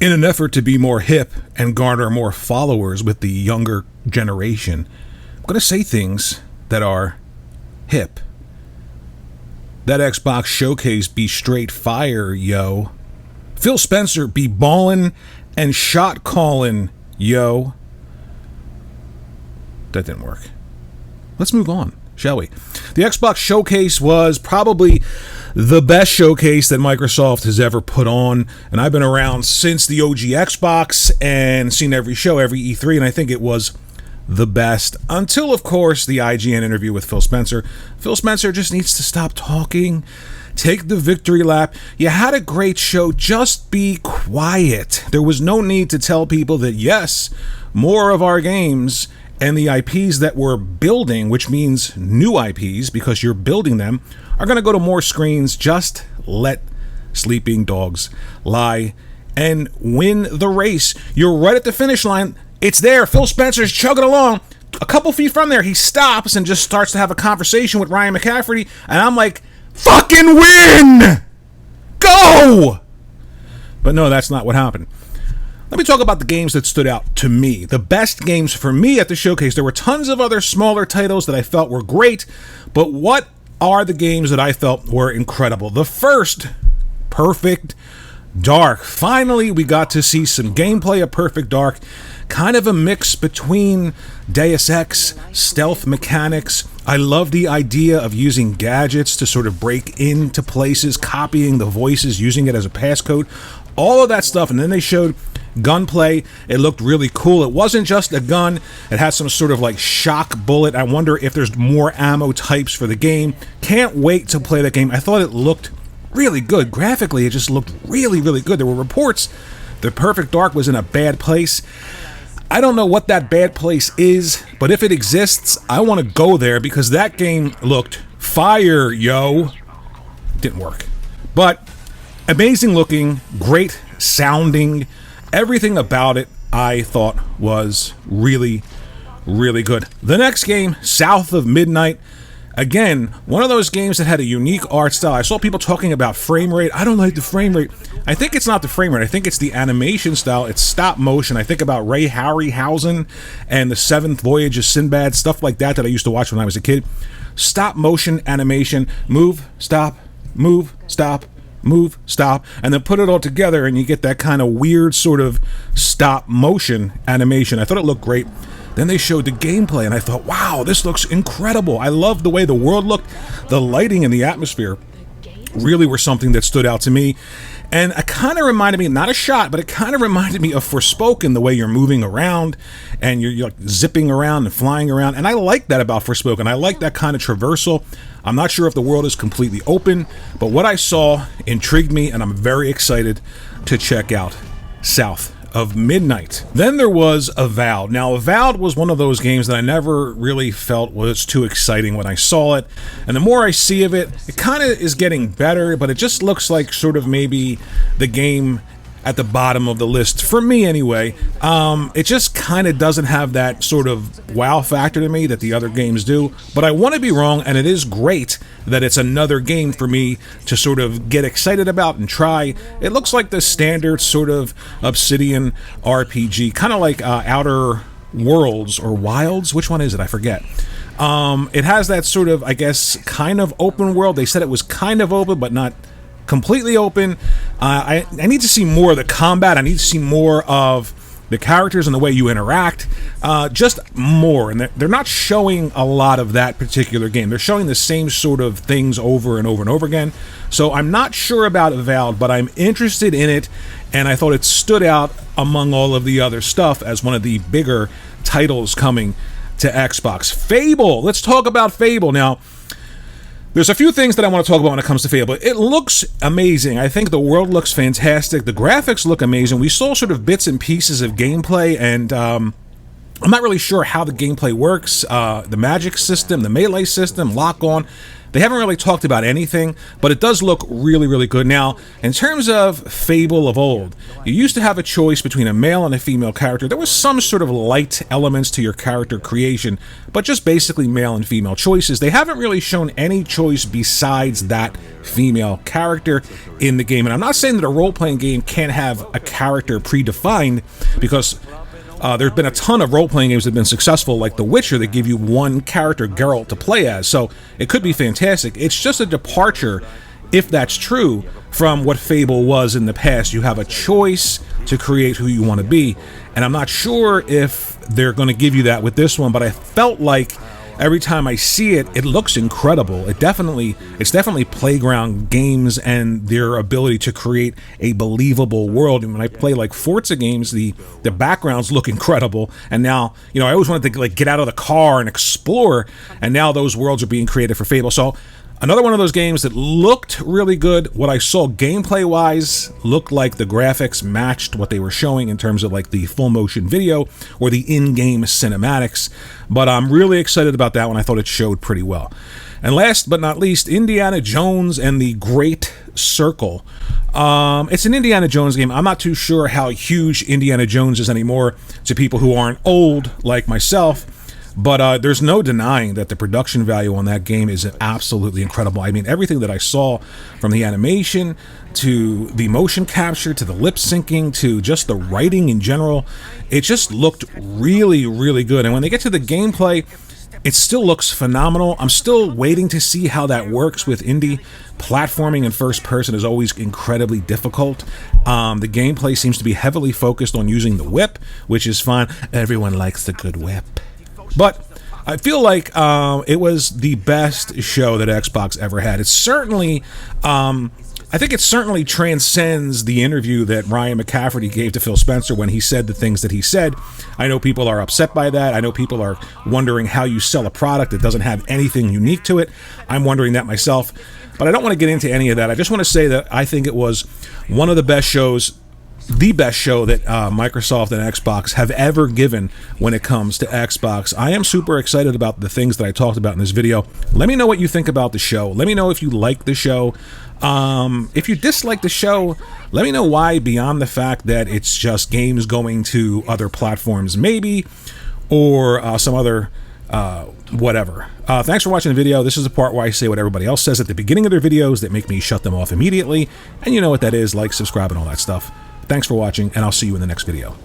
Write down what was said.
In an effort to be more hip and garner more followers with the younger generation, I'm going to say things that are hip. That Xbox showcase be straight fire, yo. Phil Spencer be ballin' and shot callin', yo. That didn't work. Let's move on, shall we? The Xbox showcase was probably the best showcase that Microsoft has ever put on, and I've been around since the OG Xbox and seen every show, every E3, and I think it was the best until, of course, the IGN interview with Phil Spencer. Phil Spencer just needs to stop talking, take the victory lap. You had a great show, just be quiet. There was no need to tell people that, yes, more of our games and the IPs that we're building, which means new IPs because you're building them, are going to go to more screens. Just let sleeping dogs lie and win the race. You're right at the finish line. It's there. Phil Spencer's chugging along. A couple feet from there, he stops and just starts to have a conversation with Ryan McCafferty. And I'm like, fucking win! Go! But no, that's not what happened. Let me talk about the games that stood out to me. The best games for me at the showcase. There were tons of other smaller titles that I felt were great, but what are the games that I felt were incredible? The first, Perfect Dark. Finally, we got to see some gameplay of Perfect Dark. Kind of a mix between Deus Ex, stealth mechanics. I love the idea of using gadgets to sort of break into places, copying the voices, using it as a passcode. All of that stuff, and then they showed gunplay. It looked really cool. It wasn't just a gun. It had some sort of like shock bullet. I wonder if there's more ammo types for the game. Can't wait to play that game. I thought it looked really good. Graphically, it just looked really, really good. There were reports that Perfect Dark was in a bad place. I don't know what that bad place is, but if it exists, I want to go there because that game looked fire, yo. Didn't work. But amazing looking, great sounding. Everything about it I thought was really, really good. The next game, South of Midnight. Again, one of those games that had a unique art style. I saw people talking about frame rate. I don't like the frame rate. I think it's not the frame rate. I think it's the animation style. It's stop motion. I think about Ray Harryhausen and the Seventh Voyage of Sinbad, stuff like that I used to watch when I was a kid. Stop motion animation. Move, stop, move, stop, move, stop, and then put it all together and you get that kind of weird sort of stop motion animation. I thought it looked great. Then they showed the gameplay and I thought, wow, this looks incredible. I love the way the world looked. The lighting and the atmosphere really were something that stood out to me. And it kind of reminded me, not a shot, but it kind of reminded me of Forspoken, the way you're moving around and you're like zipping around and flying around. And I like that about Forspoken. I like that kind of traversal. I'm not sure if the world is completely open, but what I saw intrigued me and I'm very excited to check out South of Midnight. Then there was Avowed. Now, Avowed was one of those games that I never really felt was too exciting when I saw it. And the more I see of it, it kind of is getting better, but it just looks like sort of maybe the game at the bottom of the list, for me anyway. It just kind of doesn't have that sort of wow factor to me that the other games do. But I want to be wrong, and it is great that it's another game for me to sort of get excited about and try. It looks like the standard sort of Obsidian RPG, kind of like Outer Worlds or Wilds. Which one is it? I forget. It has that sort of, I guess, kind of open world. They said it was kind of open, but not completely open. I need to see more of the combat. I need to see more of the characters and the way you interact. Just more. And they're not showing a lot of that particular game. They're showing the same sort of things over and over and over again. So I'm not sure about Avowed, but I'm interested in it. And I thought it stood out among all of the other stuff as one of the bigger titles coming to Xbox. Fable. Let's talk about Fable. Now, there's a few things that I want to talk about when it comes to Fable. It looks amazing. I think the world looks fantastic. The graphics look amazing. We saw sort of bits and pieces of gameplay, and I'm not really sure how the gameplay works. The magic system, the melee system, lock-on. They haven't really talked about anything, but it does look really, really good. Now, in terms of Fable of old, you used to have a choice between a male and a female character. There was some sort of light elements to your character creation, but just basically male and female choices. They haven't really shown any choice besides that female character in the game. And I'm not saying that a role-playing game can't have a character predefined, because there's been a ton of role-playing games that have been successful, like The Witcher, that give you one character, Geralt, to play as. So it could be fantastic. It's just a departure, if that's true, from what Fable was in the past. You have a choice to create who you want to be, and I'm not sure if they're going to give you that with this one, but I felt like every time I see it, it looks incredible. It's definitely Playground Games and their ability to create a believable world. And when I play like Forza games, the backgrounds look incredible. And now, I always wanted to like get out of the car and explore, and now those worlds are being created for Fable. So another one of those games that looked really good. What I saw gameplay-wise looked like the graphics matched what they were showing in terms of like the full motion video or the in-game cinematics. But I'm really excited about that one. I thought it showed pretty well. And last but not least, Indiana Jones and the Great Circle. It's an Indiana Jones game. I'm not too sure how huge Indiana Jones is anymore to people who aren't old like myself. But there's no denying that the production value on that game is absolutely incredible. I mean, everything that I saw, from the animation to the motion capture to the lip syncing to just the writing in general, it just looked really, really good. And when they get to the gameplay, it still looks phenomenal. I'm still waiting to see how that works with indie. Platforming in first person is always incredibly difficult. The gameplay seems to be heavily focused on using the whip, which is fine. Everyone likes the good whip. But I feel like it was the best show that Xbox ever had. It's certainly, I think it certainly transcends the interview that Ryan McCafferty gave to Phil Spencer when he said the things that he said. I know people are upset by that. I know people are wondering how you sell a product that doesn't have anything unique to it. I'm wondering that myself. But I don't want to get into any of that. I just want to say that I think it was one of the best shows, the best show that Microsoft and Xbox have ever given when it comes to Xbox. I am super excited about the things that I talked about in this video. Let me know what you think about the show. Let me know if you like the show. If you dislike the show, let me know why, beyond the fact that it's just games going to other platforms maybe, or some other whatever. Thanks for watching the video. This is the part where I say what everybody else says at the beginning of their videos that make me shut them off immediately. And you know what that is: like, subscribe, and all that stuff. Thanks for watching, and I'll see you in the next video.